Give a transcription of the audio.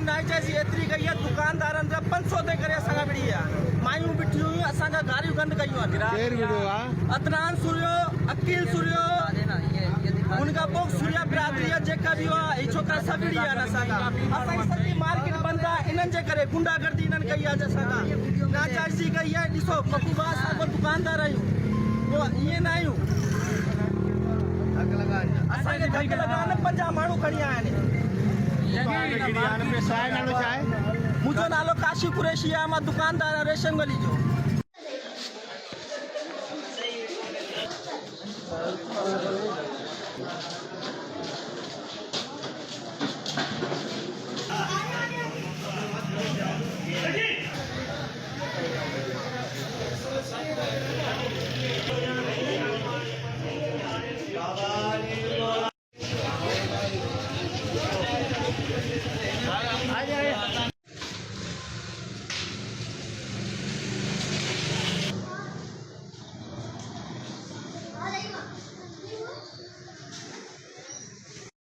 नाइजाइज़ी एतिरी कई आहे दुकानदारनि जा 500 ते करे असांखां विड़ी आहे मायूं बीठियूं हुयूं असांजा गारियूं बंदि कयूं आहे केरु विड़ो आहे? अदनान सूर्यो अकील सूर्यो उनखां पोइ सूर्या बिरादरी जेका बि हुआ ही छोकिरा सभु विड़ी आहिनि असांखां असांजी सॼी मार्केट बंदि आहे इन्हनि जे करे गुंडागर्दी इन्हनि कई आहे असांखां नाजाइज़ी कई आहे ॾिसो महबूबा असां दुकानदार आहियूं पोइ ईअं न आहियूं असांखे धक लॻाइण 50 माण्हू खणी आया आहिनि मुझो नालो काशी कुरैशी है मां दुकानदार आहियां रेशम गली जो